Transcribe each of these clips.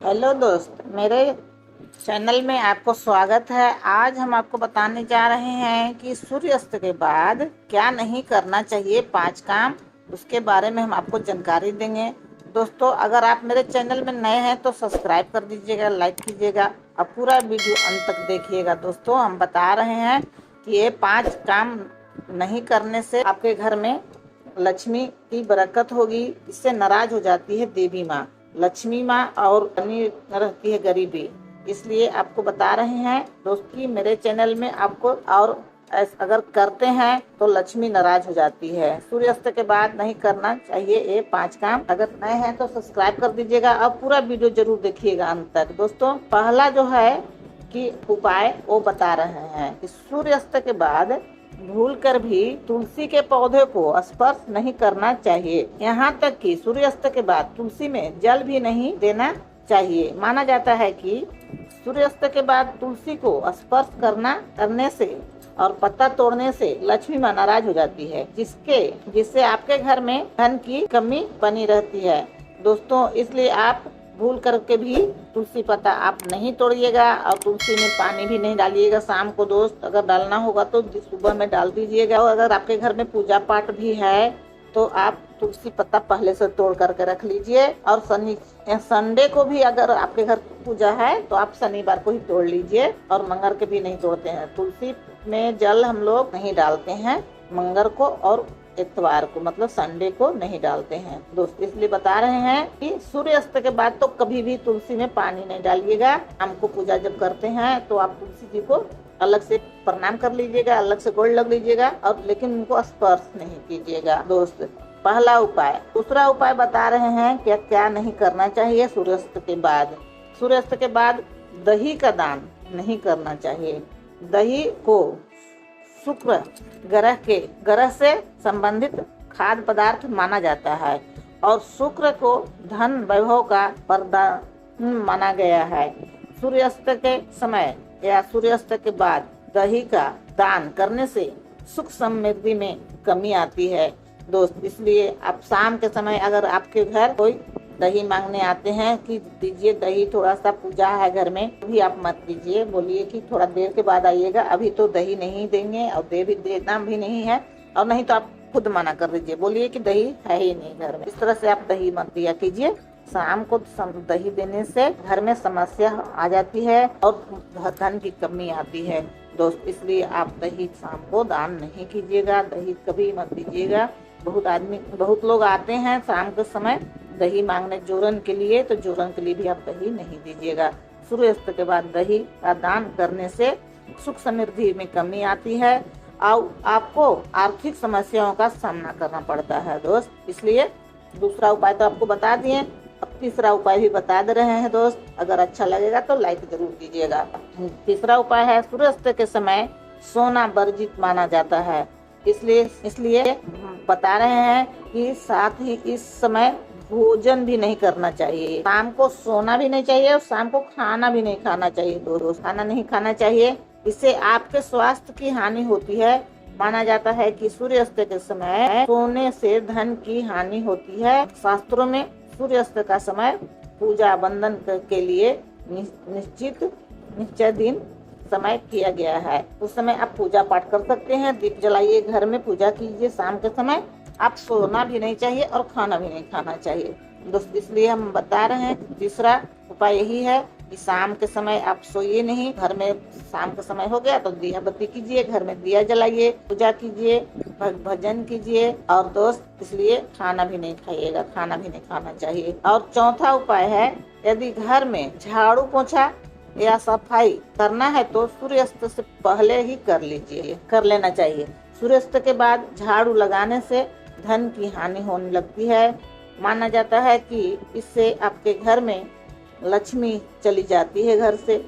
Hello दोस्त, मेरे channel में आपको स्वागत है। आज हम आपको बताने जा रहे हैं कि सूर्यास्त के बाद क्या नहीं करना चाहिए, 5 काम, उसके बारे में हम आपको जानकारी देंगे। दोस्तों, अगर आप मेरे चैनल में नए हैं तो सब्सक्राइब कर दीजिएगा, लाइक कीजिएगा और पूरा वीडियो अंत तक देखिएगा। दोस्तों, हम बता रहे हैं कि ये 5 काम नहीं करने से आपके घर में लक्ष्मी की बरकत होगी। इससे नाराज हो जाती है देवी माँ, लक्ष्मी माँ, और बनी रहती है गरीबी। इसलिए आपको बता रहे हैं दोस्त कि मेरे चैनल में आपको, और अगर करते हैं तो लक्ष्मी नाराज हो जाती है। सूर्यास्त के बाद नहीं करना चाहिए ये 5 काम। अगर नए हैं तो सब्सक्राइब कर दीजिएगा और पूरा वीडियो जरूर देखिएगा अंत तक। दोस्तों, पहला जो है कि उपाय वो बता रहे हैं कि सूर्यास्त के बाद भूल कर भी तुलसी के पौधे को स्पर्श नहीं करना चाहिए। यहाँ तक कि सूर्यास्त के बाद तुलसी में जल भी नहीं देना चाहिए। माना जाता है कि सूर्यास्त के बाद तुलसी को स्पर्श करने से और पत्ता तोड़ने से लक्ष्मी माँ नाराज हो जाती है, जिससे आपके घर में धन की कमी बनी रहती है। दोस्तों, इसलिए आप भूल करके भी तुलसी पत्ता आप नहीं तोड़िएगा और तुलसी में पानी भी नहीं डालिएगा शाम को। दोस्त, अगर डालना होगा तो सुबह में डाल दीजिएगा। और अगर आपके घर में पूजा पाठ भी है तो आप तुलसी पत्ता पहले से तोड़ करके रख लीजिए। और संडे को भी अगर आपके घर पूजा है तो आप शनिवार को ही तोड़ लीजिए, और मंगर के भी नहीं तोड़ते हैं। तुलसी में जल हम लोग नहीं डालते हैं मंगर को, और इतवार को मतलब संडे को नहीं डालते हैं। दोस्त, इसलिए बता रहे हैं कि सूर्यास्त के बाद तो कभी भी तुलसी में पानी नहीं डालिएगा। हमको पूजा जब करते हैं तो आप तुलसी जी को अलग से प्रणाम कर लीजिएगा, अलग से गोड़ लग लीजिएगा, और लेकिन उनको स्पर्श नहीं कीजिएगा। दोस्त, पहला उपाय। दूसरा उपाय बता रहे हैं क्या क्या नहीं करना चाहिए सूर्यास्त के बाद। सूर्यास्त के बाद दही का दान नहीं करना चाहिए। दही को शुक्र ग्रह से संबंधित खाद्य पदार्थ माना जाता है, और शुक्र को धन वैभव का प्रदान माना गया है। सूर्यास्त के समय या सूर्यास्त के बाद दही का दान करने से सुख समृद्धि में कमी आती है। दोस्त, इसलिए आप शाम के समय अगर आपके घर कोई दही मांगने आते हैं कि दीजिए दही, थोड़ा सा पूजा है घर में, भी आप मत दीजिए। बोलिए कि थोड़ा देर के बाद आइएगा, अभी तो दही नहीं देंगे और देना भी नहीं है, और नहीं तो आप खुद मना कर दीजिए। बोलिए कि दही है ही नहीं घर में। इस तरह से आप दही मत दिया कीजिए। शाम को दही देने से घर में समस्या आ जाती है और धन की कमी आती है। दोस्त, इसलिए आप दही शाम को दान नहीं कीजिएगा, दही कभी मत दीजिएगा। बहुत लोग आते हैं शाम के समय दही मांगने जोरन के लिए, तो जोरन के लिए भी आप दही नहीं दीजिएगा। सूर्यास्त के बाद दही का दान करने से सुख समृद्धि में कमी आती है और आपको आर्थिक समस्याओं का सामना करना पड़ता है। दोस्त, इसलिए दूसरा उपाय तो आपको बता दिए, अब तीसरा उपाय भी बता दे रहे हैं। दोस्त, अगर अच्छा लगेगा तो लाइक जरूर कीजिएगा। तीसरा उपाय है, सूर्यास्त के समय सोना वर्जित माना जाता है। इसलिए बता रहे हैं कि साथ ही इस समय भोजन भी नहीं करना चाहिए। शाम को सोना भी नहीं चाहिए और शाम को खाना भी नहीं खाना चाहिए। दोस्त, खाना नहीं खाना चाहिए, इससे आपके स्वास्थ्य की हानि होती है। माना जाता है कि सूर्यास्त के समय सोने से धन की हानि होती है। शास्त्रों में सूर्यास्त का समय पूजा बंधन के लिए निश्चय दिन समय किया गया है। उस समय आप पूजा पाठ कर सकते हैं, दीप जलाइए, घर में पूजा कीजिए। शाम के समय आप सोना भी नहीं चाहिए और खाना भी नहीं खाना चाहिए। दोस्त, इसलिए हम बता रहे हैं तीसरा उपाय यही है कि शाम के समय आप सोइए नहीं। घर में शाम का समय हो गया तो दिया बत्ती कीजिए, घर में दिया जलाइए, पूजा कीजिए, भजन कीजिए। और दोस्त, इसलिए खाना भी नहीं खाइएगा, खाना भी नहीं खाना चाहिए। और चौथा उपाय है, यदि घर में झाड़ू पोछा या सफाई करना है तो सूर्यास्त से पहले ही कर लेना चाहिए। सूर्यास्त के बाद झाड़ू लगाने से धन की हानि होने लगती है। माना जाता है कि इससे आपके घर में लक्ष्मी चली जाती है घर से,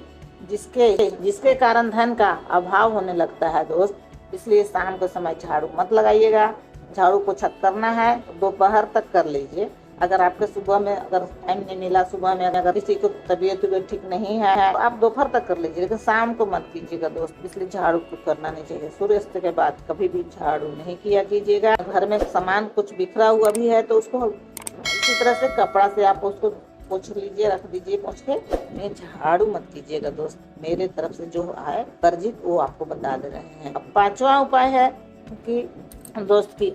जिसके कारण धन का अभाव होने लगता है। दोस्त, इसलिए शाम के समय झाड़ू मत लगाइएगा। झाड़ू को छत करना है तो दोपहर तक कर लीजिए। अगर आपके सुबह में अगर टाइम नहीं मिला, सुबह में अगर किसी को तबीयत ठीक नहीं है तो आप दोपहर तक कर लीजिए, लेकिन शाम को मत कीजिएगा। दोस्त, इसलिए झाड़ू को करना नहीं चाहिए। सूर्यास्त के बाद कभी भी झाड़ू नहीं किया कीजिएगा। घर में सामान कुछ बिखरा हुआ भी है तो उसको इसी तरह से कपड़ा से आप उसको पोंछ लीजिए, रख दीजिए पोंछ के। ये झाड़ू मत कीजिएगा दोस्त, मेरे तरफ से जो है वर्जित वो आपको बता दे रहे हैं। अब पांचवा उपाय है कि दोस्त की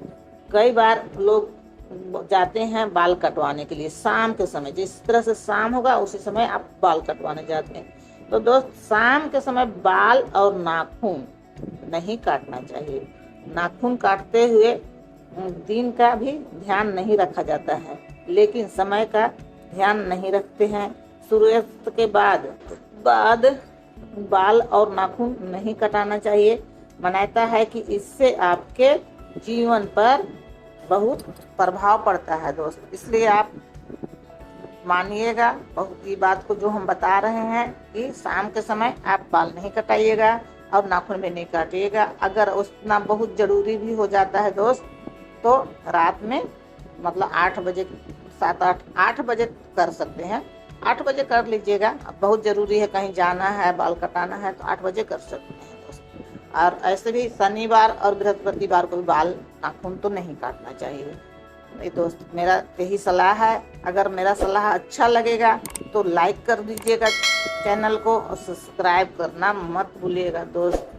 कई बार लोग जाते हैं बाल कटवाने के लिए शाम के समय, जिस तरह से शाम होगा उसी समय आप बाल कटवाने जाते हैं। तो दोस्त शाम के समय बाल और नाखून नहीं काटना चाहिए। नाखून काटते हुए दिन का भी ध्यान नहीं रखा जाता है, लेकिन समय का ध्यान नहीं रखते हैं। सूर्यास्त के बाद बाल और नाखून नहीं कटाना चाहिए। मान्यता है कि इससे आपके जीवन पर बहुत प्रभाव पड़ता है दोस्त, इसलिए आप मानिएगा बहुत ये बात को जो हम बता रहे हैं कि शाम के समय आप बाल नहीं कटाइएगा और नाखून भी नहीं काटिएगा। अगर उतना बहुत जरूरी भी हो जाता है दोस्त तो रात में मतलब 8 बजे 7-8 बजे कर सकते हैं। 8 बजे कर लीजिएगा, बहुत जरूरी है कहीं जाना है बाल कटाना है तो 8 बजे कर सकते हैं दोस्त। और ऐसे भी शनिवार और बृहस्पतिवार को भी बाल नाखून तो नहीं काटना चाहिए। ये दोस्त मेरा यही सलाह है। अगर मेरा सलाह अच्छा लगेगा तो लाइक कर दीजिएगा चैनल को और सब्सक्राइब करना मत भूलिएगा दोस्त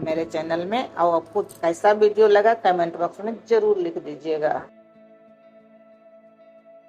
मेरे चैनल में। और आपको कैसा वीडियो लगा कमेंट बॉक्स में जरूर लिख दीजिएगा।